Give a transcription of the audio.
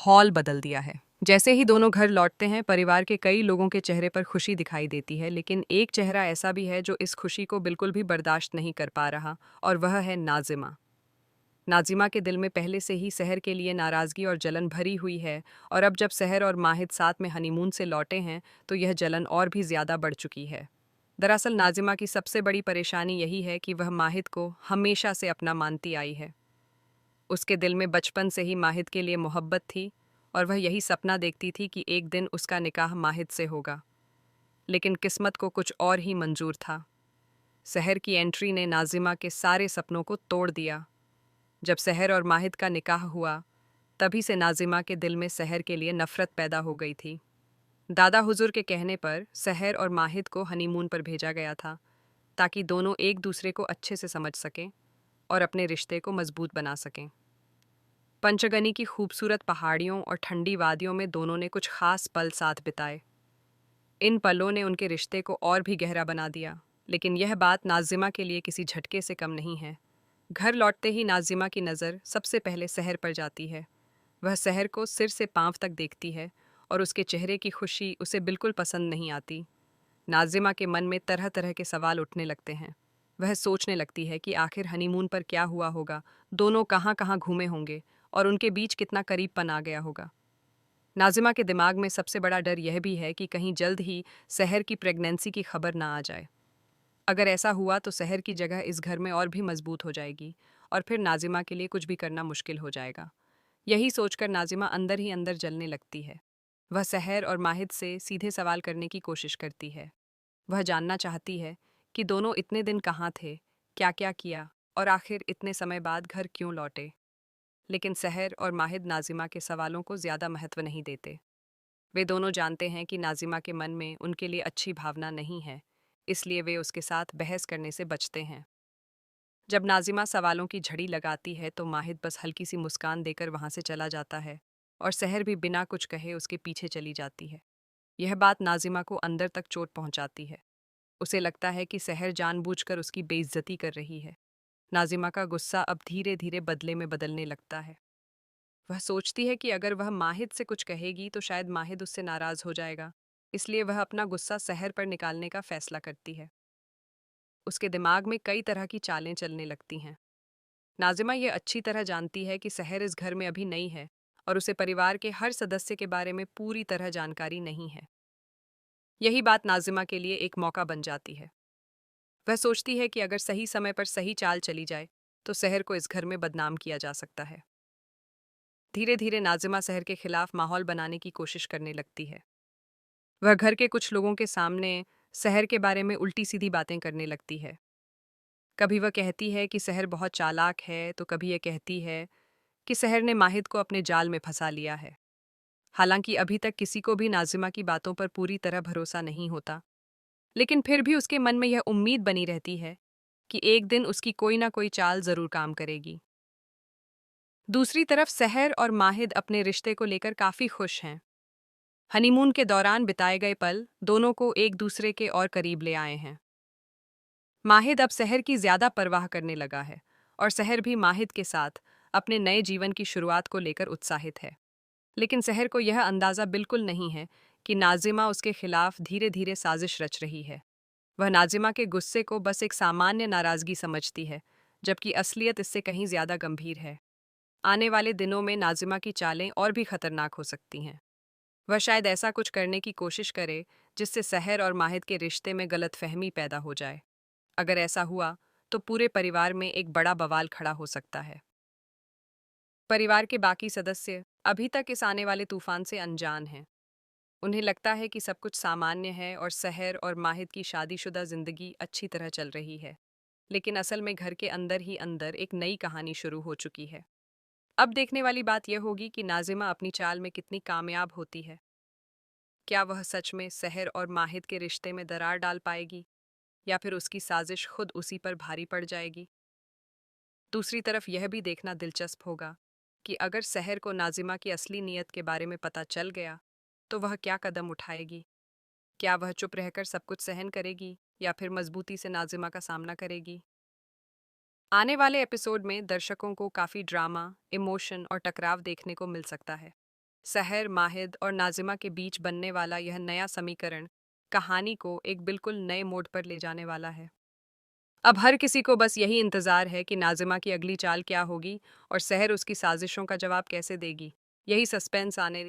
माहौल बदल दिया है। जैसे ही दोनों घर लौटते हैं, परिवार के कई लोगों के चेहरे पर खुशी दिखाई देती है, लेकिन एक चेहरा ऐसा भी है जो इस खुशी को बिल्कुल भी बर्दाश्त नहीं कर पा रहा, और वह है नाजिमा। नाजिमा के दिल में पहले से ही शहर के लिए नाराज़गी और जलन भरी हुई है, और अब जब शहर और माहिद साथ में हनीमून से लौटे हैं, तो यह जलन और भी ज़्यादा बढ़ चुकी है। दरअसल नाजिमा की सबसे बड़ी परेशानी यही है कि वह माहिद को हमेशा से अपना मानती आई है। उसके दिल में बचपन से ही माहिद के लिए मोहब्बत थी, और वह यही सपना देखती थी कि एक दिन उसका निकाह माहिद से होगा। लेकिन किस्मत को कुछ और ही मंजूर था। शहर की एंट्री ने नाजिमा के सारे सपनों को तोड़ दिया। जब शहर और माहिद का निकाह हुआ, तभी से नाजिमा के दिल में शहर के लिए नफरत पैदा हो गई थी। दादा हुजूर के कहने पर शहर और माहिद को हनीमून पर भेजा गया था, ताकि दोनों एक दूसरे को अच्छे से समझ सकें और अपने रिश्ते को मजबूत बना सकें। पंचगनी की खूबसूरत पहाड़ियों और ठंडी वादियों में दोनों ने कुछ खास पल साथ बिताए। इन पलों ने उनके रिश्ते को और भी गहरा बना दिया। लेकिन यह बात नाजिमा के लिए किसी झटके से कम नहीं है। घर लौटते ही नाजिमा की नज़र सबसे पहले शहर पर जाती है। वह शहर को सिर से पांव तक देखती है, और उसके चेहरे की खुशी उसे बिल्कुल पसंद नहीं आती। नाजिमा के मन में तरह तरह के सवाल उठने लगते हैं। वह सोचने लगती है कि आखिर हनीमून पर क्या हुआ होगा, दोनों कहाँ कहाँ घूमे होंगे, और उनके बीच कितना करीबपन आ गया होगा। नाजिमा के दिमाग में सबसे बड़ा डर यह भी है कि कहीं जल्द ही शहर की प्रेगनेंसी की खबर ना आ जाए। अगर ऐसा हुआ तो शहर की जगह इस घर में और भी मजबूत हो जाएगी, और फिर नाजिमा के लिए कुछ भी करना मुश्किल हो जाएगा। यही सोचकर नाजिमा अंदर ही अंदर जलने लगती है। वह शहर और माहिद से सीधे सवाल करने की कोशिश करती है। वह जानना चाहती है कि दोनों इतने दिन कहाँ थे, क्या क्या किया, और आखिर इतने समय बाद घर क्यों लौटे। लेकिन शहर और माहिद नाजिमा के सवालों को ज़्यादा महत्व नहीं देते। वे दोनों जानते हैं कि नाजिमा के मन में उनके लिए अच्छी भावना नहीं है, इसलिए वे उसके साथ बहस करने से बचते हैं। जब नाजिमा सवालों की झड़ी लगाती है, तो माहिद बस हल्की सी मुस्कान देकर वहां से चला जाता है, और शहर भी बिना कुछ कहे उसके पीछे चली जाती है। यह बात नाजिमा को अंदर तक चोट पहुंचाती है। उसे लगता है कि शहर जानबूझकर उसकी बेइज्जती कर रही है। नाजिमा का गुस्सा अब धीरे धीरे बदले में बदलने लगता है। वह सोचती है कि अगर वह माहिद से कुछ कहेगी तो शायद माहिद उससे नाराज हो जाएगा, इसलिए वह अपना गुस्सा शहर पर निकालने का फैसला करती है। उसके दिमाग में कई तरह की चालें चलने लगती हैं। नाजिमा ये अच्छी तरह जानती है कि शहर इस घर में अभी नई है, और उसे परिवार के हर सदस्य के बारे में पूरी तरह जानकारी नहीं है। यही बात नाजिमा के लिए एक मौका बन जाती है। वह सोचती है कि अगर सही समय पर सही चाल चली जाए, तो शहर को इस घर में बदनाम किया जा सकता है। धीरे धीरे नाजिमा शहर के खिलाफ माहौल बनाने की कोशिश करने लगती है। वह घर के कुछ लोगों के सामने शहर के बारे में उल्टी सीधी बातें करने लगती है। कभी वह कहती है कि शहर बहुत चालाक है, तो कभी यह कहती है कि शहर ने माहिद को अपने जाल में फंसा लिया है। हालांकि अभी तक किसी को भी नाजिमा की बातों पर पूरी तरह भरोसा नहीं होता, लेकिन फिर भी उसके मन में यह उम्मीद बनी रहती है कि एक दिन उसकी कोई ना कोई चाल जरूर काम करेगी। दूसरी तरफ शहर और माहिद अपने रिश्ते को लेकर काफी खुश हैं। हनीमून के दौरान बिताए गए पल दोनों को एक दूसरे के और करीब ले आए हैं। माहिद अब शहर की ज्यादा परवाह करने लगा है, और शहर भी माहिद के साथ अपने नए जीवन की शुरुआत को लेकर उत्साहित है। लेकिन शहर को यह अंदाजा बिल्कुल नहीं है कि नाजिमा उसके खिलाफ धीरे धीरे साजिश रच रही है। वह नाजिमा के गुस्से को बस एक सामान्य नाराजगी समझती है, जबकि असलियत इससे कहीं ज्यादा गंभीर है। आने वाले दिनों में नाजिमा की चालें और भी खतरनाक हो सकती हैं। वह शायद ऐसा कुछ करने की कोशिश करे जिससे शहर और माहिद के रिश्ते में गलतफहमी पैदा हो जाए। अगर ऐसा हुआ तो पूरे परिवार में एक बड़ा बवाल खड़ा हो सकता है। परिवार के बाकी सदस्य अभी तक इस आने वाले तूफान से अनजान हैं। उन्हें लगता है कि सब कुछ सामान्य है और शहर और माहिद की शादीशुदा जिंदगी अच्छी तरह चल रही है। लेकिन असल में घर के अंदर ही अंदर एक नई कहानी शुरू हो चुकी है। अब देखने वाली बात यह होगी कि नाजिमा अपनी चाल में कितनी कामयाब होती है। क्या वह सच में शहर और माहिद के रिश्ते में दरार डाल पाएगी, या फिर उसकी साजिश खुद उसी पर भारी पड़ जाएगी। दूसरी तरफ यह भी देखना दिलचस्प होगा कि अगर शहर को नाजिमा की असली नीयत के बारे में पता चल गया, तो वह क्या कदम उठाएगी। क्या वह चुप रहकर सब कुछ सहन करेगी, या फिर मजबूती से नाजिमा का सामना करेगी। आने वाले एपिसोड में दर्शकों को काफ़ी ड्रामा, इमोशन और टकराव देखने को मिल सकता है। सहर, माहिद और नाज़िमा के बीच बनने वाला यह नया समीकरण कहानी को एक बिल्कुल नए मोड़ पर ले जाने वाला है। अब हर किसी को बस यही इंतज़ार है कि नाज़िमा की अगली चाल क्या होगी और सहर उसकी साज़िशों का जवाब कैसे देगी। यही सस्पेंस आने